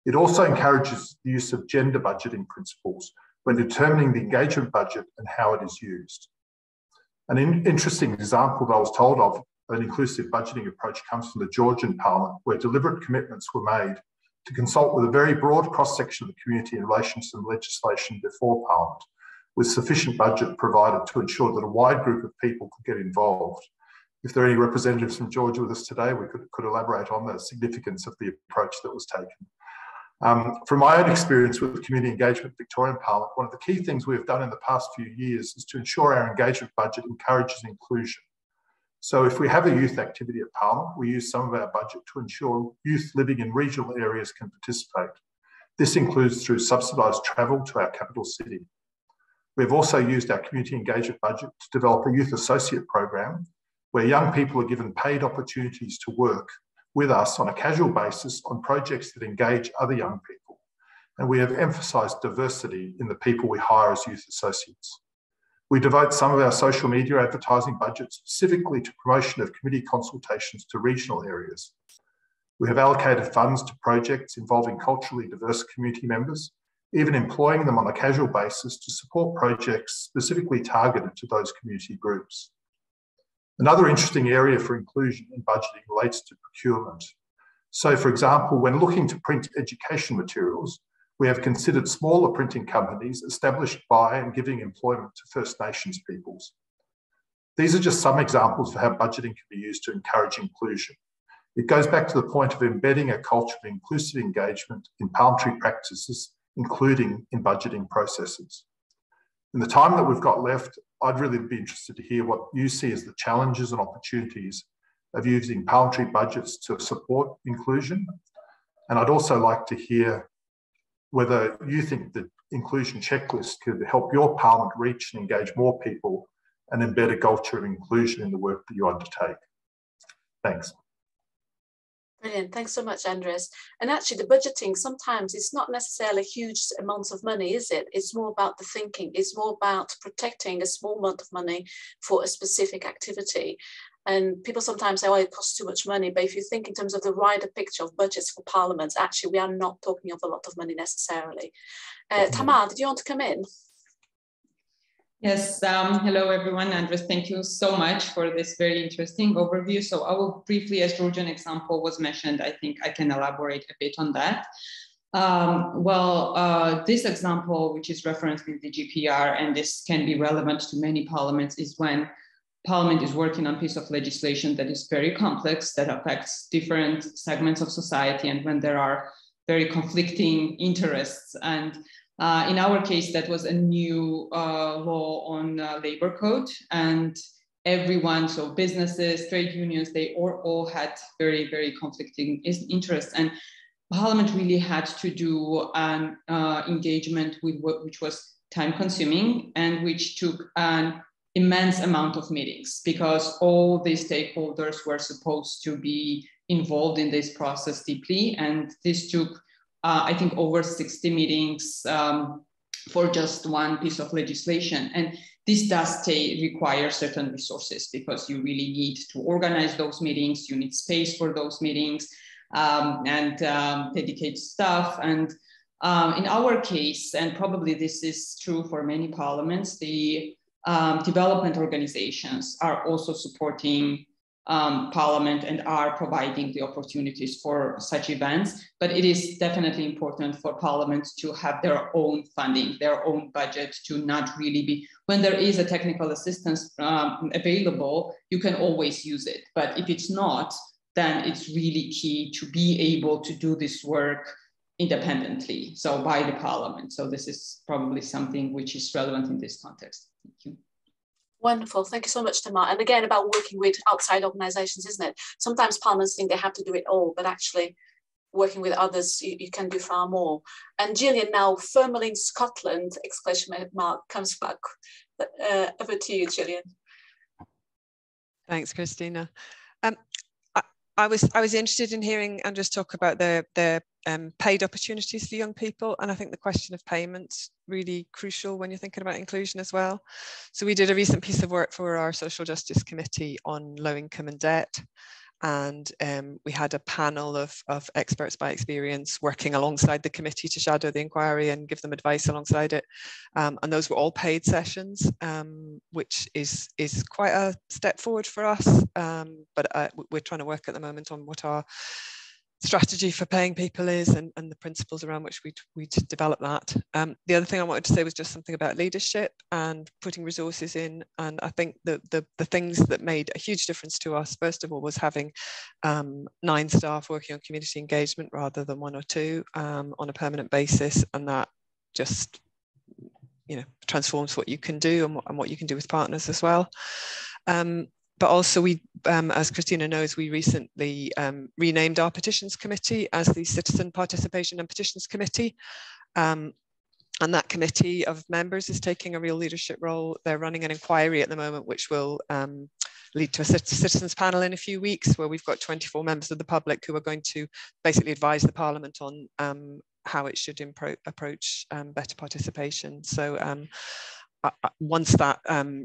It also encourages the use of gender budgeting principles when determining the engagement budget and how it is used. An interesting example that I was told of an inclusive budgeting approach comes from the Georgian Parliament, where deliberate commitments were made to consult with a very broad cross-section of the community in relation to some legislation before Parliament, with sufficient budget provided to ensure that a wide group of people could get involved. If there are any representatives from Georgia with us today, we could elaborate on the significance of the approach that was taken. From my own experience with Community Engagement Victorian Parliament, one of the key things we have done in the past few years is to ensure our engagement budget encourages inclusion. So if we have a youth activity at Parliament, we use some of our budget to ensure youth living in regional areas can participate. This includes through subsidised travel to our capital city. We've also used our community engagement budget to develop a youth associate program where young people are given paid opportunities to work with us on a casual basis on projects that engage other young people. And we have emphasised diversity in the people we hire as youth associates. We devote some of our social media advertising budget specifically to promotion of committee consultations to regional areas. We have allocated funds to projects involving culturally diverse community members, even employing them on a casual basis to support projects specifically targeted to those community groups. Another interesting area for inclusion in budgeting relates to procurement. So, for example, when looking to print education materials, we have considered smaller printing companies established by and giving employment to First Nations peoples. These are just some examples of how budgeting can be used to encourage inclusion. It goes back to the point of embedding a culture of inclusive engagement in parliamentary practices, including in budgeting processes. In the time that we've got left, I'd really be interested to hear what you see as the challenges and opportunities of using parliamentary budgets to support inclusion. And I'd also like to hear whether you think that inclusion checklist could help your parliament reach and engage more people and embed a culture of inclusion in the work that you undertake. Thanks. Brilliant. Thanks so much, Andres. And actually, the budgeting, sometimes it's not necessarily huge amounts of money, is it? It's more about the thinking. It's more about protecting a small amount of money for a specific activity. And people sometimes say, oh, it costs too much money. But if you think in terms of the wider picture of budgets for parliaments, actually, we are not talking of a lot of money necessarily. Tamar, did you want to come in? Yes, hello everyone. Andres, thank you so much for this very interesting overview. So I will briefly, as Georgian example was mentioned, I think I can elaborate a bit on that. This example, which is referenced in the GPR, and this can be relevant to many parliaments, is when Parliament is working on a piece of legislation that is very complex, that affects different segments of society, and when there are very conflicting interests. And in our case, that was a new law on labor code, and everyone, so businesses, trade unions, they all had very, very conflicting interests. And Parliament really had to do an engagement with which was time consuming and which took an immense amount of meetings, because all the stakeholders were supposed to be involved in this process deeply. And this took, I think, over 60 meetings for just one piece of legislation. And this does require certain resources, because you really need to organize those meetings, you need space for those meetings, and dedicate staff. And in our case, and probably this is true for many parliaments, the development organizations are also supporting Parliament and are providing the opportunities for such events. But it is definitely important for Parliament to have their own funding, their own budget, to not really be, when there is a technical assistance available, you can always use it. But if it's not, then it's really key to be able to do this work independently, so by the Parliament. So this is probably something which is relevant in this context. Thank you. Wonderful. Thank you so much, Tamar. And again, about working with outside organisations, isn't it? Sometimes parliaments think they have to do it all, but actually working with others, you can do far more. And Gillian, now firmly in Scotland, exclamation mark, comes back. Over to you, Gillian. Thanks, Christina. I was interested in hearing Andreas talk about the paid opportunities for young people, and I think the question of payments really crucial when you're thinking about inclusion as well. So we did a recent piece of work for our Social Justice Committee on low income and debt, and we had a panel of experts by experience working alongside the committee to shadow the inquiry and give them advice alongside it, and those were all paid sessions, which is quite a step forward for us, but we're trying to work at the moment on what our strategy for paying people is and the principles around which we'd develop that. The other thing I wanted to say was just something about leadership and putting resources in. And I think the things that made a huge difference to us, first of all, was having 9 staff working on community engagement rather than 1 or 2 on a permanent basis. And that just, transforms what you can do and what you can do with partners as well. But also we, as Christina knows, we recently renamed our Petitions Committee as the Citizen Participation and Petitions Committee. And that committee of members is taking a real leadership role. They're running an inquiry at the moment, which will lead to a citizens panel in a few weeks, where we've got 24 members of the public who are going to basically advise the Parliament on how it should approach better participation. So once that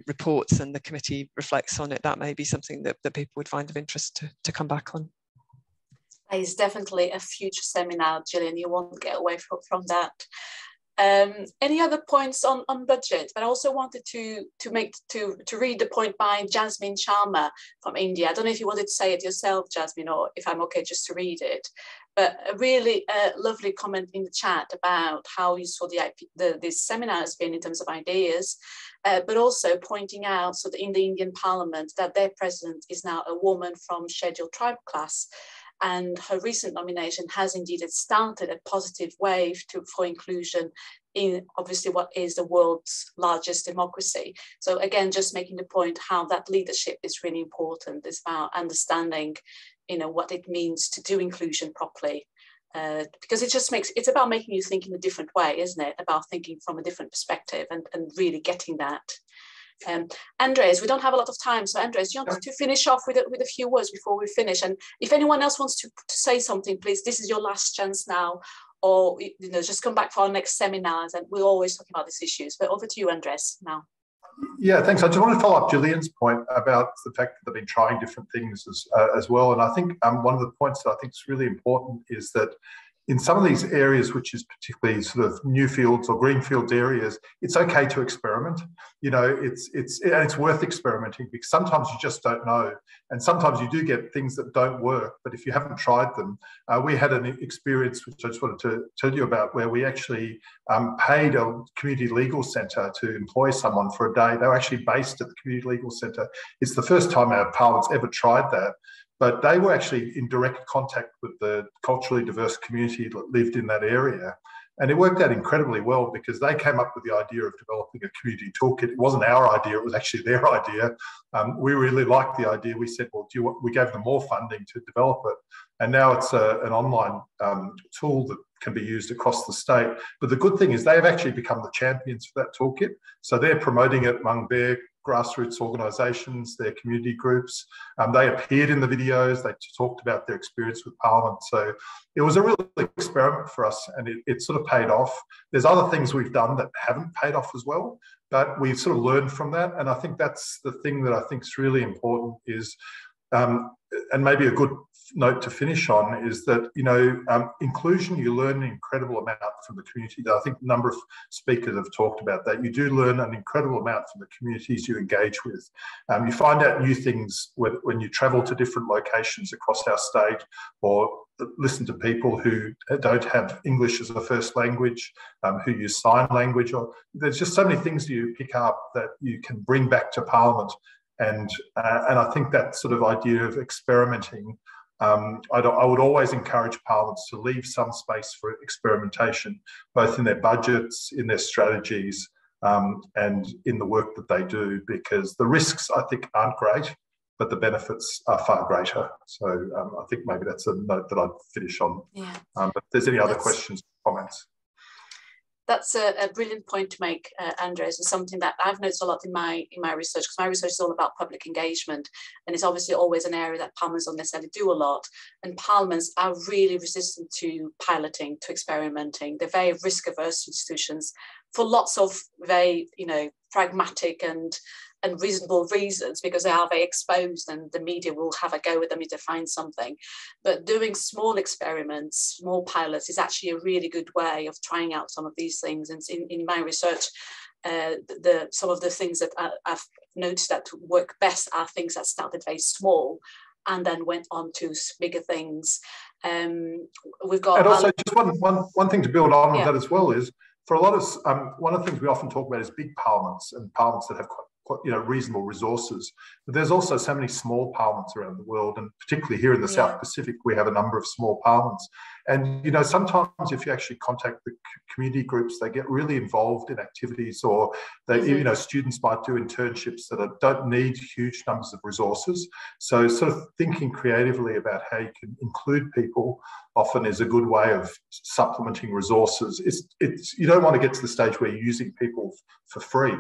reports and the committee reflects on it, that may be something that people would find of interest to come back on. That is definitely a future seminar, Gillian. You won't get away from that. Any other points on budget? But I also wanted to read the point by Jasmine Sharma from India. I don't know if you wanted to say it yourself, Jasmine, or if I'm okay just to read it. But a really lovely comment in the chat about how you saw this seminar has been in terms of ideas, but also pointing out in the Indian Parliament that their president is now a woman from scheduled tribe class. And her recent nomination has indeed started a positive wave for inclusion in obviously what is the world's largest democracy. So again, just making the point how that leadership is really important. It's about understanding, what it means to do inclusion properly. Because it's about making you think in a different way, isn't it? About thinking from a different perspective and really getting that. Andres, we don't have a lot of time, so Andres, you want to finish off with a few words before we finish? And if anyone else wants to say something, please, this is your last chance now, or just come back for our next seminars, and we'll always talk about these issues. But over to you, Andres, now. Yeah, thanks. I just want to follow up Gillian's point about the fact that they've been trying different things as well. And I think one of the points that I think is really important is that in some of these areas, which is particularly sort of new fields or greenfields areas, it's okay to experiment. It's worth experimenting, because sometimes you just don't know, and sometimes you do get things that don't work. But if you haven't tried them, we had an experience which I just wanted to tell you about, where we actually paid a community legal centre to employ someone for a day. They were actually based at the community legal centre. It's the first time our Parliament's ever tried that. But they were actually in direct contact with the culturally diverse community that lived in that area. And it worked out incredibly well, because they came up with the idea of developing a community toolkit. It wasn't our idea, it was actually their idea. We really liked the idea. We said, well, we gave them more funding to develop it. And now it's an online tool that can be used across the state. But the good thing is they've actually become the champions for that toolkit. So they're promoting it among their grassroots organisations, their community groups. They appeared in the videos, they talked about their experience with Parliament. So it was a real experiment for us, and it sort of paid off. There's other things we've done that haven't paid off as well, but we've sort of learned from that. And I think that's the thing that I think is really important is, and maybe a good note to finish on is that, inclusion, you learn an incredible amount from the community. I think a number of speakers have talked about that. You do learn an incredible amount from the communities you engage with. You find out new things when you travel to different locations across our state, or listen to people who don't have English as a first language, who use sign language. Or there's just so many things you pick up that you can bring back to Parliament. And I think that sort of idea of experimenting, I would always encourage parliaments to leave some space for experimentation, both in their budgets, in their strategies, and in the work that they do, because the risks, I think, aren't great, but the benefits are far greater. So I think maybe that's a note that I'd finish on. Yeah. But if there's any other questions, comments? That's a brilliant point to make, Andres, and something that I've noticed a lot in my research, because my research is all about public engagement, and it's obviously always an area that parliaments don't necessarily do a lot, and parliaments are really resistant to piloting, to experimenting. They're very risk-averse institutions for lots of very, pragmatic and reasonable reasons, because they are very exposed and the media will have a go with them if they find something. But doing small experiments, small pilots, is actually a really good way of trying out some of these things. And in my research, some of the things that I've noticed that work best are things that started very small and then went on to bigger things. We've got— And also just one thing to build on with that as well is, for a lot of, one of the things we often talk about is big parliaments and parliaments that have quite reasonable resources. But there's also so many small parliaments around the world, and particularly here in the South Pacific, we have a number of small parliaments. And sometimes if you actually contact the community groups, they get really involved in activities, or they, students might do internships that don't need huge numbers of resources. So sort of thinking creatively about how you can include people often is a good way of supplementing resources. It's you don't want to get to the stage where you're using people for free.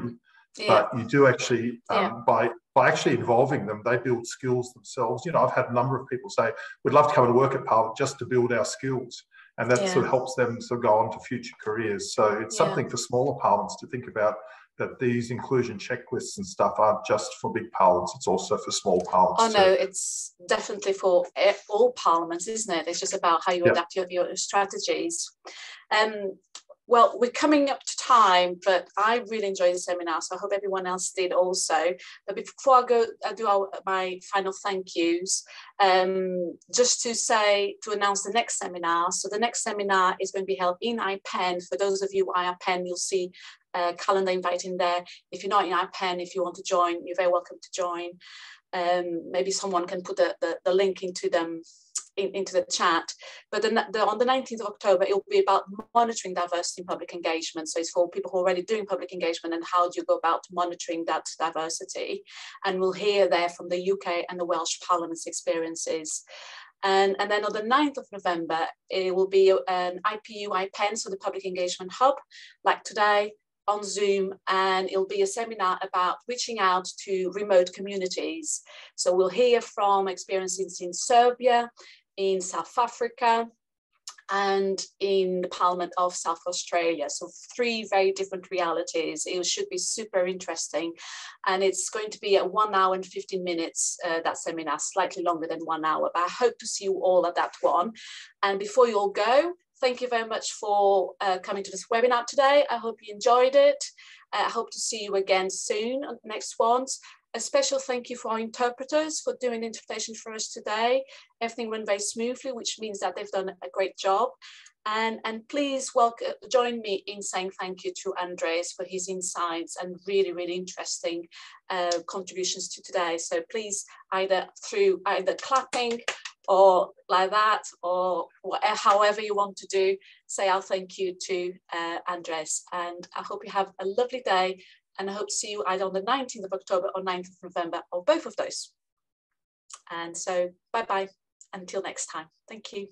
But you do actually, by actually involving them, they build skills themselves. I've had a number of people say, we'd love to come and work at Parliament just to build our skills. And that sort of helps them sort of go on to future careers. So it's something for smaller parliaments to think about, that these inclusion checklists and stuff aren't just for big parliaments, it's also for small parliaments. Oh, no, it's definitely for all parliaments, isn't it? It's just about how you adapt your strategies. Well, we're coming up to time, but I really enjoyed the seminar, so I hope everyone else did also. But before I do my final thank yous, just to announce the next seminar. So the next seminar is going to be held in IPEN. For those of you who are IPEN, you'll see a calendar invite in there. If you're not in IPEN, if you want to join, you're very welcome to join. Maybe someone can put the link into the chat. But on the 19th of October, it will be about monitoring diversity in public engagement. So it's for people who are already doing public engagement, and how do you go about monitoring that diversity. And we'll hear there from the UK and the Welsh Parliament's experiences. And then on the 9th of November, it will be an IPU IPEN, so the Public Engagement Hub, like today, on Zoom, and it'll be a seminar about reaching out to remote communities. So we'll hear from experiences in Serbia, in South Africa, and in the Parliament of South Australia. So 3 very different realities. It should be super interesting. And it's going to be at 1 hour and 15 minutes, that seminar, slightly longer than 1 hour. But I hope to see you all at that one. And before you all go, thank you very much for coming to this webinar today. I hope you enjoyed it. I hope to see you again soon on the next ones. A special thank you for our interpreters for doing the interpretation for us today. Everything went very smoothly, which means that they've done a great job. And please join me in saying thank you to Andres for his insights and really, really interesting contributions to today. So please, either clapping or like that, or whatever, however you want to do, say our thank you to Andres. And I hope you have a lovely day, and I hope to see you either on the 19th of October or 9th of November, or both of those. And so bye-bye until next time. Thank you.